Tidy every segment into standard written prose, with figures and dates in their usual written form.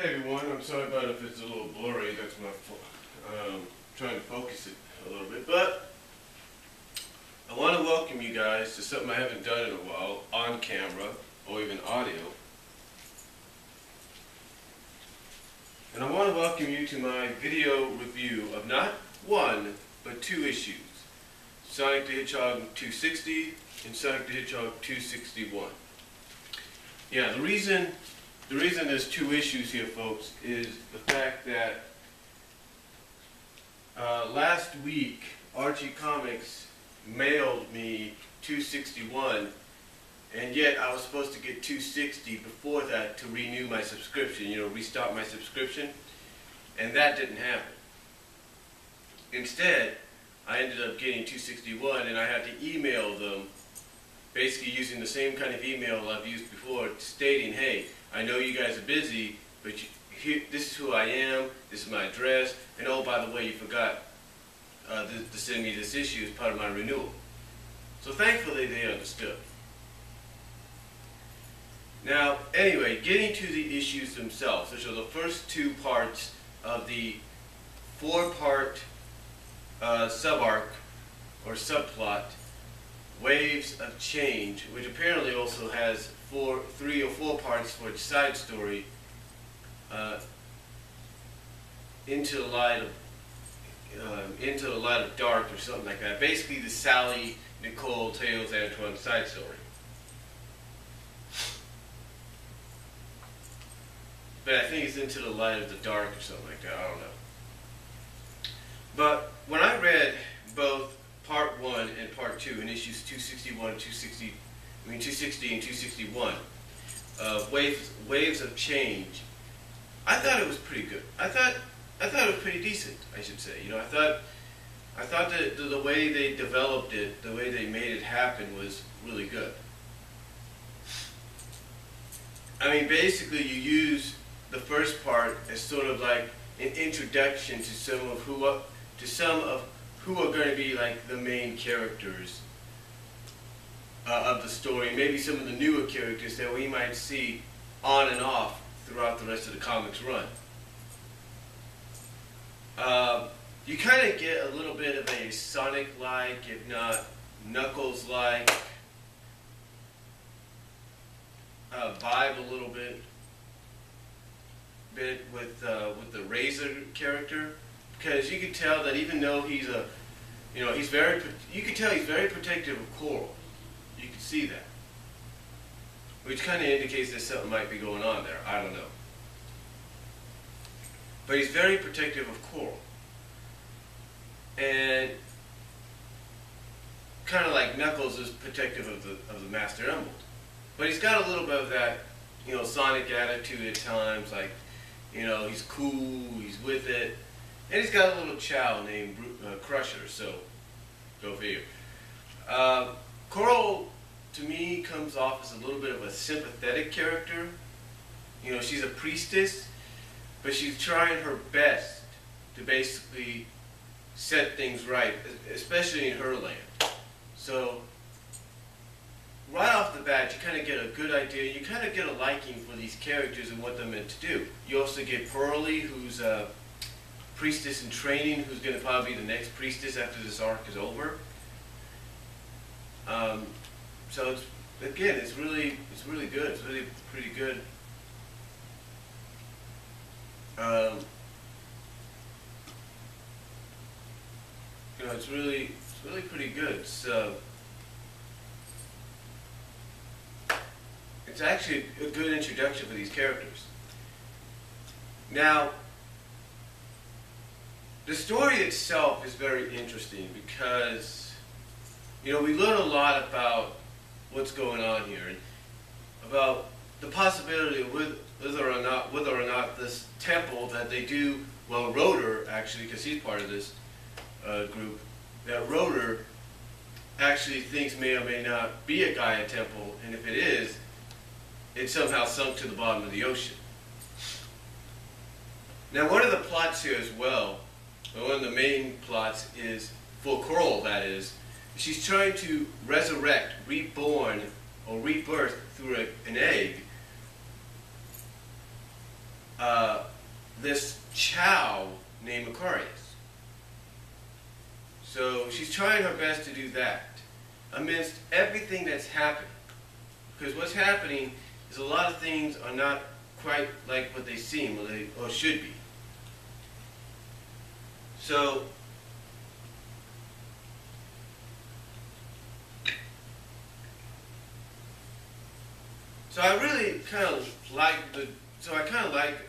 Hey everyone, I'm sorry about if it's a little blurry, that's my fault. Trying to focus it a little bit, but I want to welcome you guys to something I haven't done in a while, on camera, or even audio. And I want to welcome you to my video review of not one, but two issues. Sonic the Hedgehog 260 and Sonic the Hedgehog 261. Yeah, the reason there's two issues here, folks, is the fact that last week Archie Comics mailed me 261, and yet I was supposed to get 260 before that to renew my subscription, restart my subscription, and that didn't happen. Instead, I ended up getting 261, and I had to email them, basically using the same kind of email I've used before, stating, hey, I know you guys are busy, but this is who I am, this is my address, and oh, by the way, you forgot to send me this issue as part of my renewal. So thankfully they understood. Now, anyway, getting to the issues themselves, which are the first two parts of the four-part sub-arc or subplot, Waves of Change, which apparently also has three or four parts for its side story, Into the Light of Dark, or something like that. Basically, the Sally, Nicole, Tails, Antoine side story. But I think it's Into the Light of the Dark or something like that. I don't know. But when I read both Part 1 and Part 2 in issues 261 and 260 and 261, Waves of Change, I thought it was pretty good. I thought it was pretty decent, I should say. I thought that the way they developed it, the way they made it happen, was really good. I mean, basically, you use the first part as sort of like an introduction to some of who are going to be like the main characters of the story, maybe some of the newer characters that we might see on and off throughout the rest of the comics run. You kind of get a little bit of a Sonic-like, if not Knuckles-like vibe a little bit with the Razor character, because you could tell that even though you could tell he's very protective of Coral. You could see that, which kind of indicates that something might be going on there. I don't know. But he's very protective of Coral. And kind of like Knuckles is protective of the Master Emerald. But he's got a little bit of that, Sonic attitude at times, like, he's cool, he's with it. And he's got a little child named Crusher, so go figure. Coral, to me, comes off as a little bit of a sympathetic character. She's a priestess, but she's trying her best to basically set things right, especially in her land. So, right off the bat, you kind of get a good idea. You kind of get a liking for these characters and what they're meant to do. You also get Pearly, who's a priestess in training, who's going to probably be the next priestess after this arc is over. So it's really good. It's really pretty good. It's really pretty good. So it's actually a good introduction for these characters. Now, the story itself is very interesting because, we learn a lot about what's going on here, and about the possibility of whether or not this temple that they do, well, Rotor, actually, because he's part of this group, that Rotor actually thinks may or may not be a Gaia temple, and if it is, it somehow sunk to the bottom of the ocean. Now, one of the plots here as well, one of the main plots is, for Coral that is, she's trying to resurrect, reborn, or rebirth through an egg this Chow named Aquarius. So she's trying her best to do that amidst everything that's happening. Because what's happening is a lot of things are not quite like what they seem or should be. So I really kind of like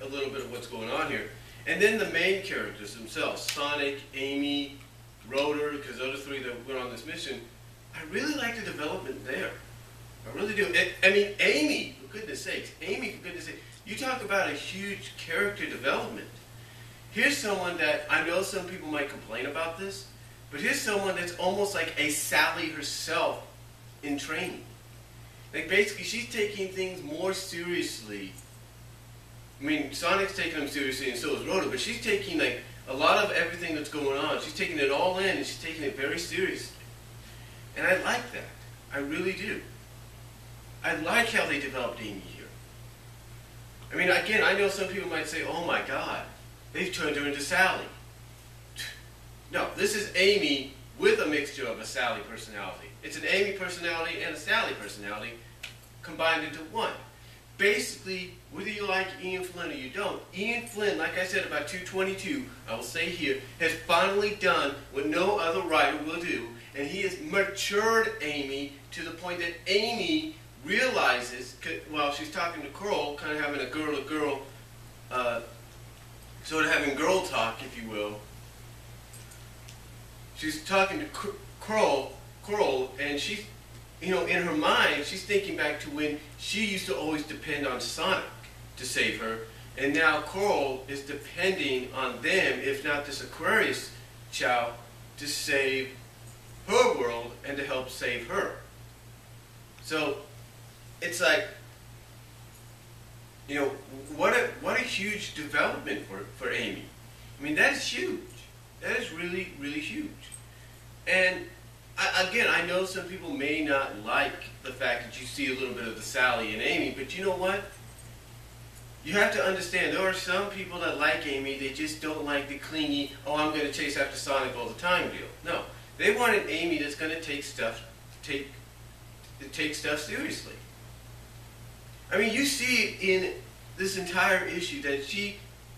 a little bit of what's going on here. And then the main characters themselves, Sonic, Amy, Rotor, because those are the three that went on this mission, I really like the development there. I really do. I mean, Amy, for goodness sakes, you talk about a huge character development. Here's someone that, I know some people might complain about this, but here's someone that's almost like a Sally herself in training. Like basically, she's taking things more seriously. I mean, Sonic's taking them seriously and so is Rotor, but she's taking like a lot of everything that's going on. She's taking it all in and she's taking it very seriously. And I like that. I really do. I like how they developed Amy here. I mean, again, I know some people might say, oh my God, they've turned her into Sally. No, this is Amy with a mixture of a Sally personality. It's an Amy personality and a Sally personality combined into one. Basically, whether you like Ian Flynn or you don't, Ian Flynn, like I said about 222, I will say here, has finally done what no other writer will do, and he has matured Amy to the point that Amy realizes, while she's talking to Coral, kind of having a girl-to-girl, sort of having girl talk, if you will. She's talking to Coral, and she's, you know, in her mind, she's thinking back to when she used to always depend on Sonic to save her, and now Coral is depending on them, if not this Aquarius Chow, to save her world and to help save her. So it's like, you know, what a huge development for Amy. I mean, that is huge. That is really, really huge. And again, I know some people may not like the fact that you see a little bit of the Sally in Amy, but you know what? You have to understand, there are some people that like Amy, they just don't like the clingy, oh, I'm going to chase after Sonic all the time deal. No. They want an Amy that's going to take stuff seriously. I mean, you see in this entire issue that she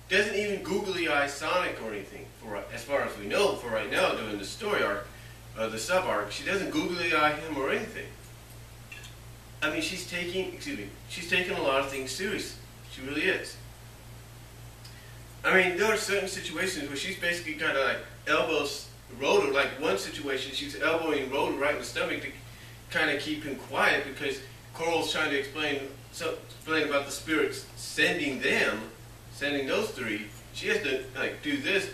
doesn't even googly eye Sonic or anything, as far as we know, for right now, during the story arc, the sub arc. She doesn't googly eye him or anything. I mean, she's taking a lot of things seriously. She really is. I mean, there are certain situations where she's basically kind of like elbows Rotor. Like one situation, she's elbowing Rotor right in the stomach to kind of keep him quiet because Coral's trying to explain about the spirits sending those three. She has to like do this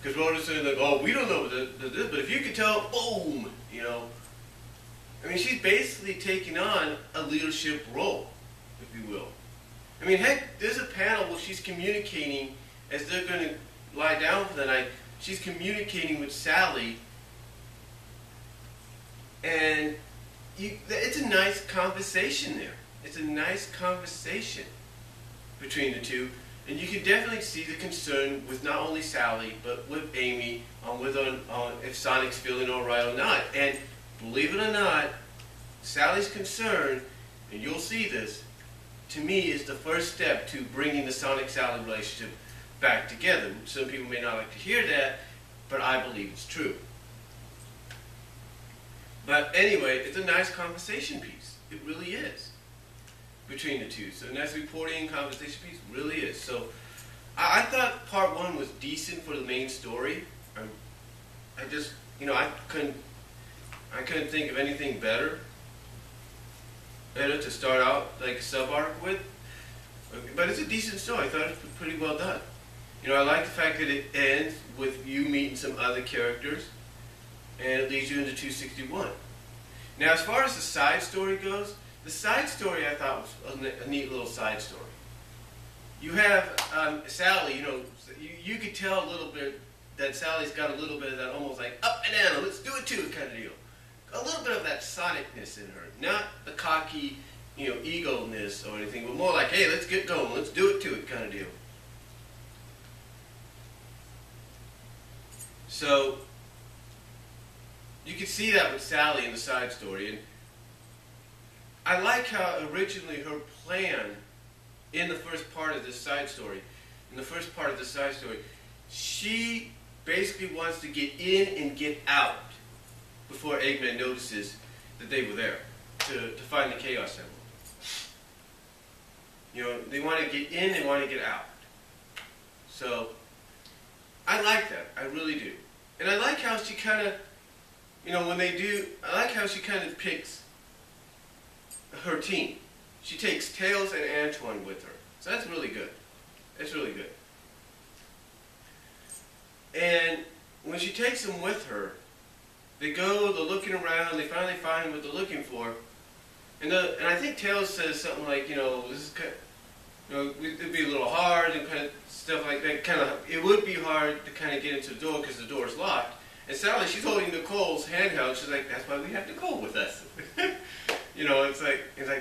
because Rotor's saying like, oh, we don't know this, but if you could tell, boom, you know. I mean, she's basically taking on a leadership role, if you will. I mean, heck, there's a panel where she's communicating as they're going to lie down for the night. She's communicating with Sally, and it's a nice conversation there. It's a nice conversation between the two, and you can definitely see the concern with not only Sally, but with Amy on if Sonic's feeling all right or not. And believe it or not, Sally's concern, and you'll see this, to me is the first step to bringing the Sonic-Sally relationship back together. Some people may not like to hear that, but I believe it's true. But anyway, it's a nice conversation piece. It really is. Between the two. So a nice reporting conversation piece really is. So I thought part one was decent for the main story. I just, you know, I couldn't think of anything better to start out like a sub-arc with. But it's a decent story. I thought it was pretty well done. You know, I like the fact that it ends with you meeting some other characters, and it leads you into 261. Now, as far as the side story goes, the side story I thought was a neat little side story. You have Sally, you know, you could tell a little bit that Sally's got a little bit of that almost like up and down, let's do it too kind of deal. A little bit of that Sonicness in her. Not the cocky, you know, ego-ness or anything, but more like, hey, let's get going, let's do it to it kind of deal. So you can see that with Sally in the side story, and I like how originally her plan in the first part of this side story, she basically wants to get in and get out before Eggman notices that they were there to find the Chaos Emerald. You know, they want to get in, they want to get out. So I like that, I really do. And I like how she kind of, you know, I like how she kind of picks her team. She takes Tails and Antoine with her. So that's really good. That's really good. And when she takes them with her, they're looking around, they finally find what they're looking for. And I think Tails says something like, you know, this is kind of, you know, it'd be a little hard and kind of stuff like that. It would be hard to kind of get into the door because the door is locked. And Sally, she's holding Nicole's handheld. She's like, that's why we have Nicole with us. You know, it's like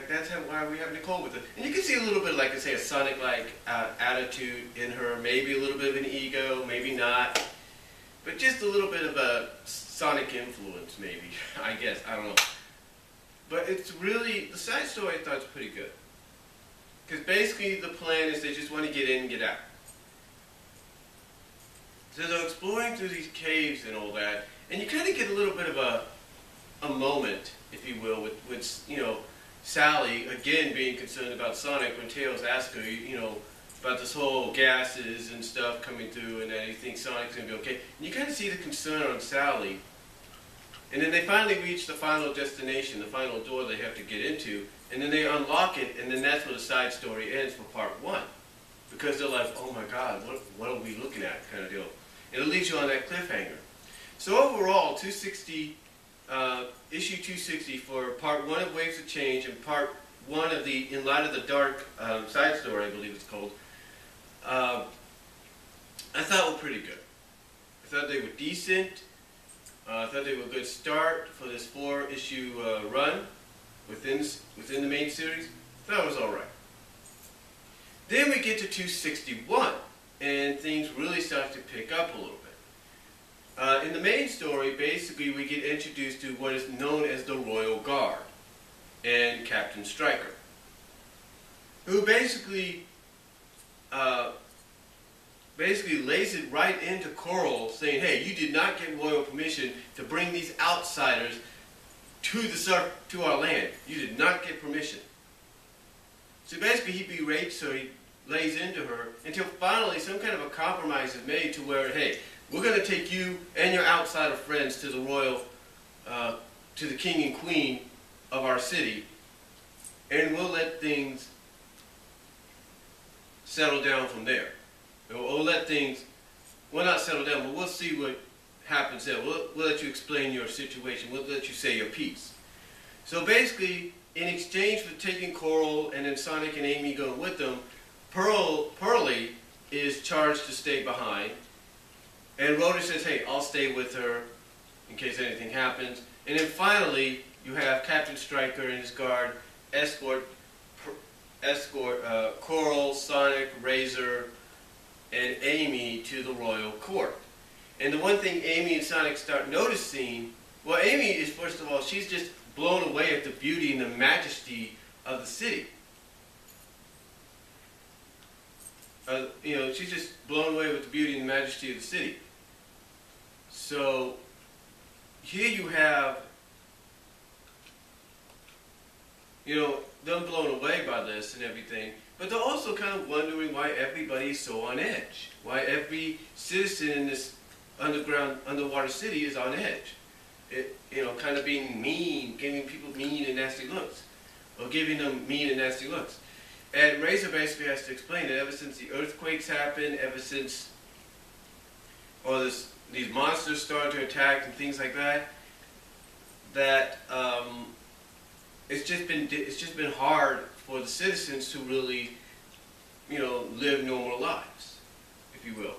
that's why we have Nicole with us. And you can see a little bit, like I say, a Sonic-like attitude in her. Maybe a little bit of an ego, maybe not. But just a little bit of a Sonic influence, maybe. I guess. I don't know. But it's really, the side story I thought was pretty good. Because basically the plan is they just want to get in and get out. So they're exploring through these caves and all that, and you kind of get a little bit of a moment, if you will, with you know, Sally, again, being concerned about Sonic when Tails asks her, you know, about this whole gases and stuff coming through and that he thinks Sonic's going to be okay. And you kind of see the concern on Sally. And then they finally reach the final destination, the final door they have to get into, and then they unlock it, and then that's where the side story ends for part one. Because they're like, oh my God, what are we looking at, kind of deal. And it leaves you on that cliffhanger. So overall, issue 260 for part one of Waves of Change and part one of the In Light of the Dark side story, I believe it's called, I thought were pretty good. I thought they were decent. I thought they were a good start for this 4-issue run within the main series. I thought it was all right. Then we get to 261, and things really start to pick up a little bit. In the main story, basically, we get introduced to what is known as the Royal Guard and Captain Stryker, who basically lays it right into Coral, saying, hey, you did not get royal permission to bring these outsiders to our land. You did not get permission. So basically he berates her, he lays into her, until finally some kind of a compromise is made to where, hey, we're going to take you and your outsider friends to the royal, to the king and queen of our city, and we'll let things settle down from there. We'll let things, well, not settle down, but we'll see what happens there. We'll let you explain your situation. We'll let you say your piece. So basically, in exchange for taking Coral and then Sonic and Amy going with them, Pearly is charged to stay behind. And Rhoda says, hey, I'll stay with her in case anything happens. And then finally, you have Captain Stryker and his guard escort Coral, Sonic, Razor, and Amy to the royal court. And the one thing Amy and Sonic start noticing, well, Amy is, first of all, she's just blown away at the beauty and the majesty of the city. You know, she's just blown away with the beauty and the majesty of the city. So here you have, you know, them blown away by this and everything, but they're also kind of wondering why everybody's so on edge. Why every citizen in this underwater city is on edge. You know, kind of being mean, giving people mean and nasty looks. Or giving them mean and nasty looks. And Razor basically has to explain that ever since the earthquakes happened, ever since these monsters started to attack and things like that, that it's just been hard for the citizens to really, you know, live normal lives, if you will.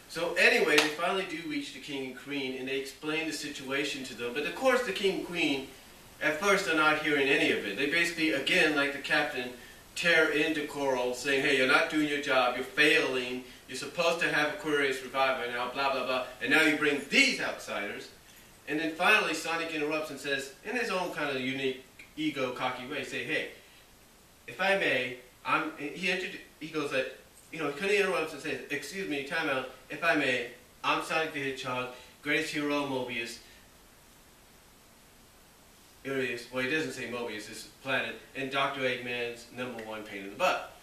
So anyway, they finally do reach the king and queen, and they explain the situation to them. But of course, the king and queen, at first, are not hearing any of it. They basically, again, like the captain, tear into Coral, saying, hey, you're not doing your job, you're failing, you're supposed to have Aquarius revive by now, blah, blah, blah, and now you bring these outsiders. And then finally Sonic interrupts and says, in his own kind of unique, ego, cocky way, say, hey, if I may, he goes like, you know, he kind of interrupts and says, excuse me, time out, if I may, I'm Sonic the Hedgehog, greatest hero, Mobius. Here he is. Well, he doesn't say Mobius, this planet, and Dr. Eggman's #1 pain in the butt.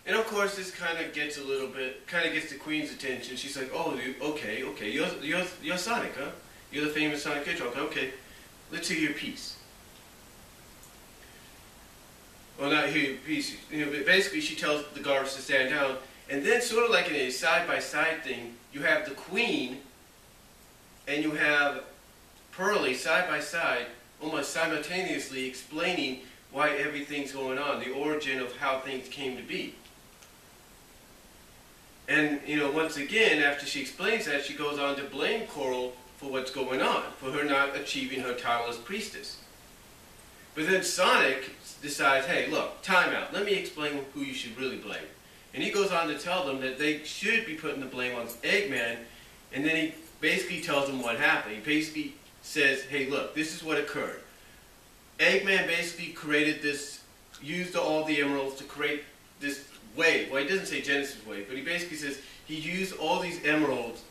And of course, this kind of gets a little bit, kind of gets the Queen's attention. She's like, oh, okay, you're Sonic, huh? You're the famous Sonic Hedgehog, okay. Let's hear your piece. Well, not hear your piece. You know, basically, she tells the guards to stand down, and then sort of like in a side-by-side thing, you have the Queen, and you have Pearly side by side, almost simultaneously explaining why everything's going on, the origin of how things came to be. And, you know, once again, after she explains that, she goes on to blame Coral for what's going on, for her not achieving her title as priestess. But then Sonic decides, hey, look, time out, let me explain who you should really blame. And he goes on to tell them that they should be putting the blame on Eggman, and then he basically tells them what happened. He basically says, hey, look, this is what occurred. Eggman basically created this, used all the emeralds to create this wave. Well, he doesn't say Genesis wave, but he basically says he used all these emeralds,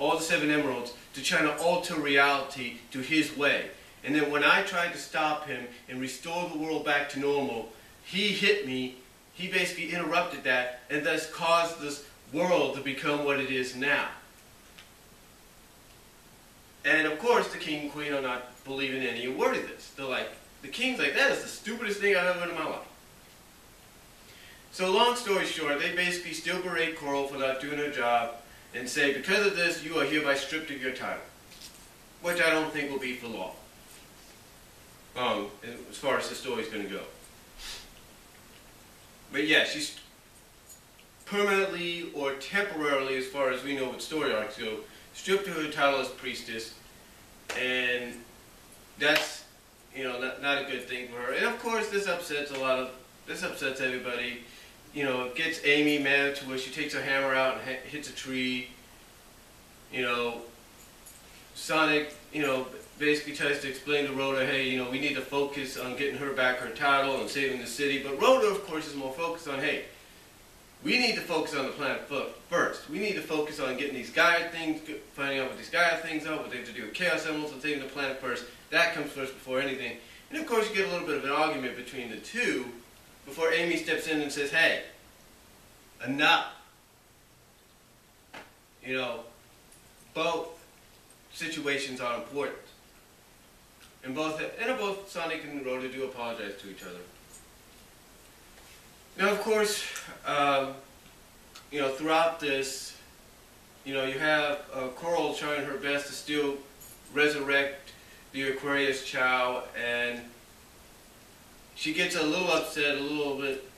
all the 7 emeralds, to try to alter reality to his way. And then when I tried to stop him and restore the world back to normal, he hit me, he basically interrupted that, and thus caused this world to become what it is now. And of course, the king and queen are not believing any word of this. They're like, the king's like, that is the stupidest thing I've ever heard in my life. So long story short, they basically still berate Coral for not doing her job and say, because of this, you are hereby stripped of your title. Which I don't think will be for long. As far as the story's going to go. But yeah, she's permanently or temporarily, as far as we know with story arcs go, stripped of her title as priestess, and that's, you know, not a good thing for her. And of course, this upsets everybody. You know, it gets Amy mad to where she takes her hammer out and hits a tree. You know, Sonic, you know, basically tries to explain to Rhoda, hey, you know, we need to focus on getting her back her title and saving the city. But Rhoda, of course, is more focused on, hey, we need to focus on the planet first. We need to focus on getting these Gaia things, finding out what these Gaia things are, what they have to do with Chaos Emeralds, and saving the planet first. That comes first before anything. And of course, you get a little bit of an argument between the two before Amy steps in and says, hey, enough. You know, both situations are important. And both Sonic and Rhoda do apologize to each other. Now, of course, you know, throughout this, you know, you have Coral trying her best to still resurrect the Aquarius Chow, and she gets a little upset, a little bit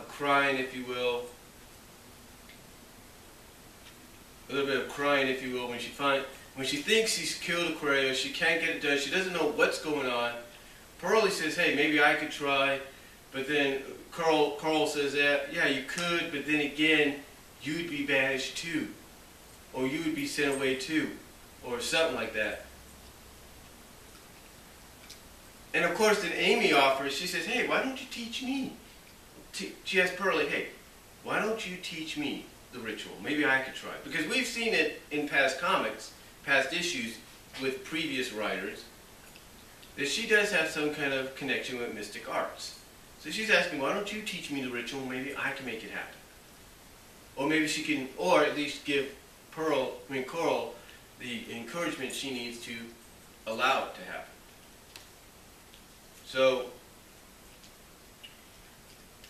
crying, if you will. A little bit of crying, if you will, when she thinks she's killed Aquarius, she can't get it done, she doesn't know what's going on. Pearly says, hey, maybe I could try, but then Coral says that, yeah, you could, but then again, you'd be banished too. Or you would be sent away too. Or something like that. And of course, then Amy offers, she says, hey, why don't you teach me? She asks Pearly, hey, why don't you teach me the ritual? Maybe I could try. Because we've seen it in past comics, past issues with previous writers, that she does have some kind of connection with mystic arts. So she's asking, why don't you teach me the ritual? Maybe I can make it happen. Or maybe she can, or at least give Coral the encouragement she needs to allow it to happen. So,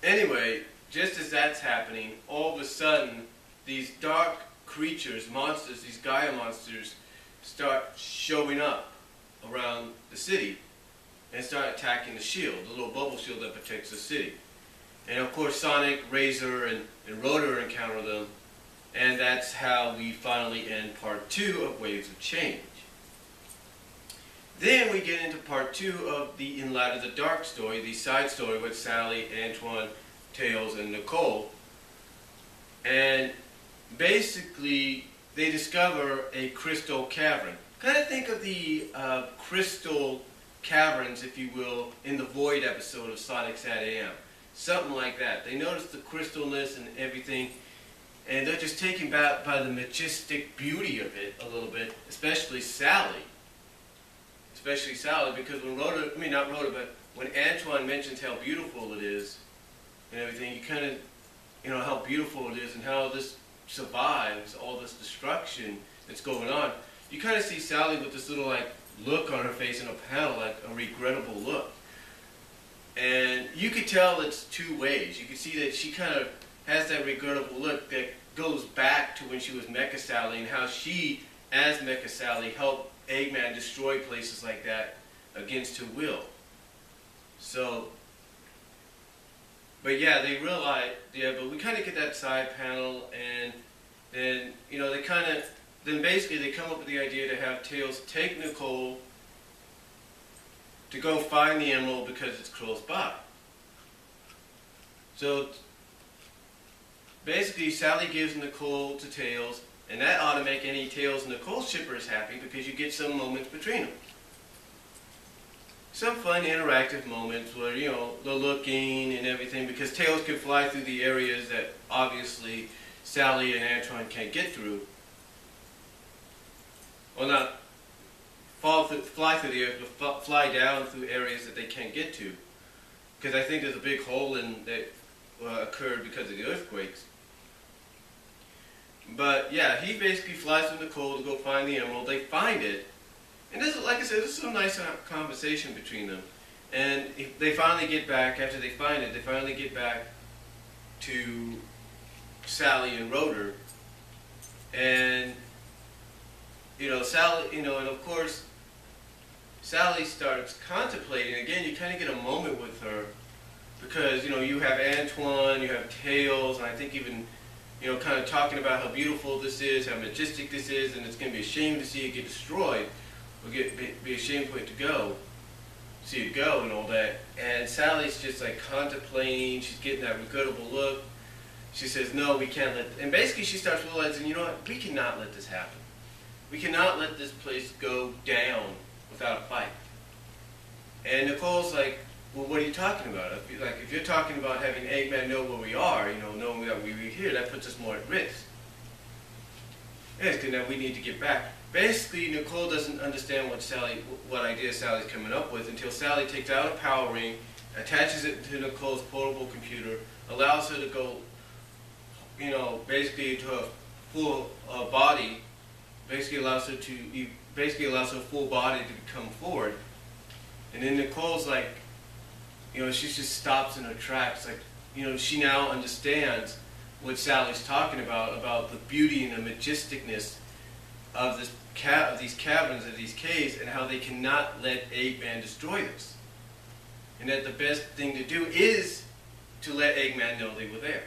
anyway, just as that's happening, all of a sudden, these dark creatures, monsters, these Gaia monsters, start showing up around the city and start attacking the shield, the little bubble shield that protects the city. And of course Sonic, Razor, and Rhoda encounter them, and that's how we finally end part 2 of Waves of Change. Then we get into part 2 of the In Light of the Dark story, the side story with Sally, Antoine, Tails, and Nicole. And basically, they discover a crystal cavern. Kind of think of the crystal caverns, if you will, in the Void episode of Sonic Sat AM. Something like that. They notice the crystalness and everything, and they're just taken back by the majestic beauty of it a little bit, especially Sally. Especially Sally, because when not Rhoda, but when Antoine mentions how beautiful it is and everything, you kind of, how beautiful it is and how this survives all this destruction that's going on. You kind of see Sally with this little, look on her face in a panel, like a regrettable look. And you could tell it's two ways. You could see that she kind of has that regrettable look that goes back to when she was Mecha Sally and how she, as Mecha Sally, helped Eggman destroy places like that against her will. So, but yeah, they realize, but we kind of get that side panel, and then, then basically they come up with the idea to have Tails take Nicole to go find the emerald because it's close by. So, basically Sally gives Nicole to Tails, and that ought to make any Tails and Nicole shippers happy because you get some moments between them. Some fun interactive moments where, they're looking and everything, because Tails can fly through the areas that obviously Sally and Antoine can't get through. Well, not fly through the areas, but fly down through areas that they can't get to. Because I think there's a big hole that occurred because of the earthquakes. But yeah, he basically flies with Nicole to go find the emerald. They find it. And this is, like I said, this is a nice conversation between them. And they finally get back, after they find it, they finally get back to Sally and Rotor. And, Sally, and of course, Sally starts contemplating. Again, you kind of get a moment with her. Because, you have Antoine, you have Tails, and I think even, kind of talking about how beautiful this is, how majestic this is, and it's going to be a shame to see it get destroyed. Or be a shame for it to see it go and all that. And Sally's just contemplating, she's getting that regrettable look. She says, no, we can't and basically she starts realizing, you know what, we cannot let this happen. We cannot let this place go down without a fight. And Nicole's like, well, what are you talking about? If you're talking about having Eggman know where we are, knowing that we're here, that puts us more at risk. Yes, because now we need to get back. Basically, Nicole doesn't understand what idea Sally's coming up with until Sally takes out a power ring, attaches it to Nicole's portable computer, allows her to go, basically to a full body, basically allows her full body to come forward. And then Nicole's she just stops in her tracks. She now understands what Sally's talking about the beauty and the majesticness of these caverns, of these caves, and how they cannot let Eggman destroy this. And that the best thing to do is to let Eggman know they were there.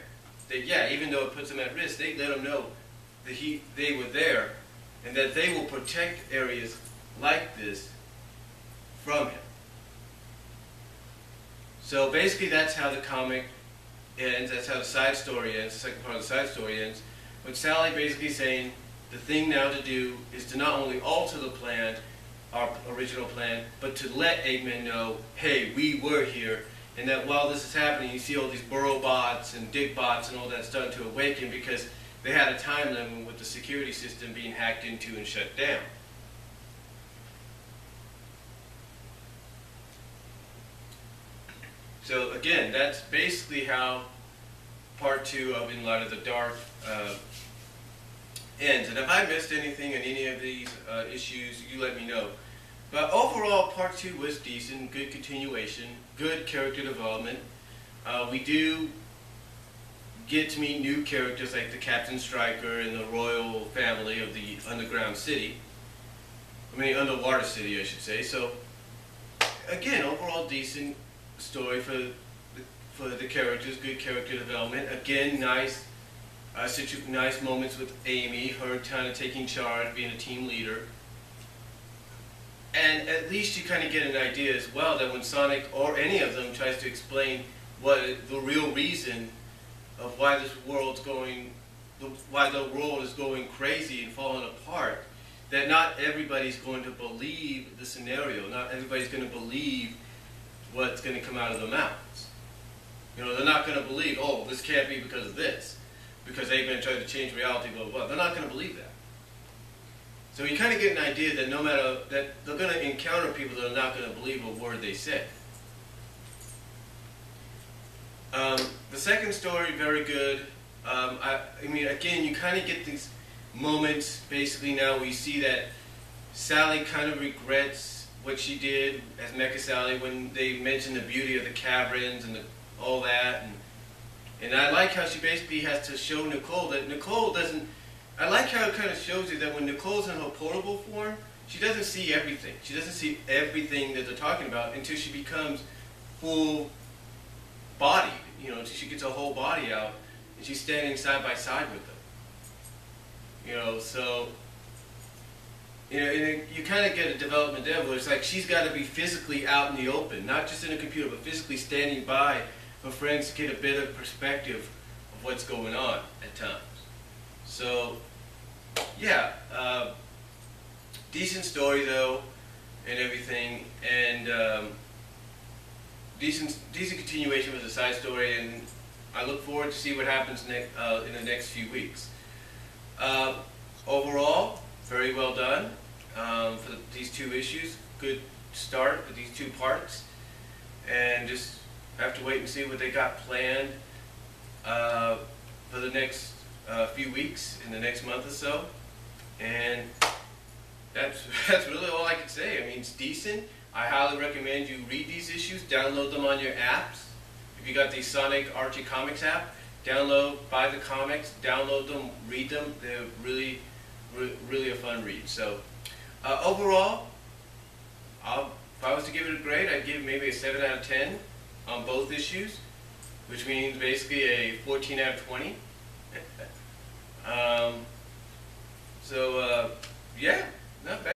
That, yeah, even though it puts them at risk, they let him know that they were there, and that they will protect areas like this from him. So basically that's how the comic ends, that's how the side story ends, the second part of the side story ends, with Sally basically saying the thing now to do is to not only alter the plan, our original plan, but to let Eggman know, hey, we were here, and that while this is happening, you see all these burrow bots and dig bots and all that starting to awaken because they had a time limit with the security system being hacked into and shut down. So again, that's basically how part 2 of In Light of the Dark ends. And if I missed anything in any of these issues, you let me know. But overall, part 2 was decent, good continuation, good character development. We do get to meet new characters like the Captain Stryker and the royal family of the underground city. Underwater city, I should say. So, again, overall decent story for the characters, good character development. Again, nice moments with Amy, her kind of taking charge, being a team leader. And at least you kind of get an idea as well that when Sonic or any of them tries to explain what the real reason of why this world's going, why the world is going crazy and falling apart, that not everybody's going to believe the scenario. Not everybody's going to believe what's going to come out of their mouths. You know, they're not going to believe, oh, this can't be because of this, because they've been trying to change reality, blah, blah, blah. They're not going to believe that. So you kind of get an idea that no matter, that they're going to encounter people that are not going to believe a word they say. The second story, very good. I mean, again, you kind of get these moments, basically now we see that Sally kind of regrets what she did as Mecha Sally when they mention the beauty of the caverns and all that. And I like how she basically has to show Nicole that Nicole doesn't, I like how it kind of shows you that when Nicole's in her portable form, she doesn't see everything. She doesn't see everything that they're talking about until she becomes full body, you know, until she gets her whole body out and she's standing side by side with them. You know, so, you know, and you kind of get a development there where it's like she's got to be physically out in the open, not just in a computer, but physically standing by her friends to get a bit of perspective of what's going on at times. So, yeah, decent story though, and everything, and decent continuation with the side story, and I look forward to see what happens in the next few weeks. Overall, very well done for these two issues. Good start with these two parts, and just have to wait and see what they got planned for the next few weeks, in the next month or so. And that's really all I can say. I mean, it's decent. I highly recommend you read these issues, download them on your apps. If you got the Sonic Archie Comics app, download, buy the comics, download them, read them. They're really, really a fun read. So overall, if I was to give it a grade, I'd give maybe a 7 out of 10 on both issues, which means basically a 14 out of 20. Yeah, not bad.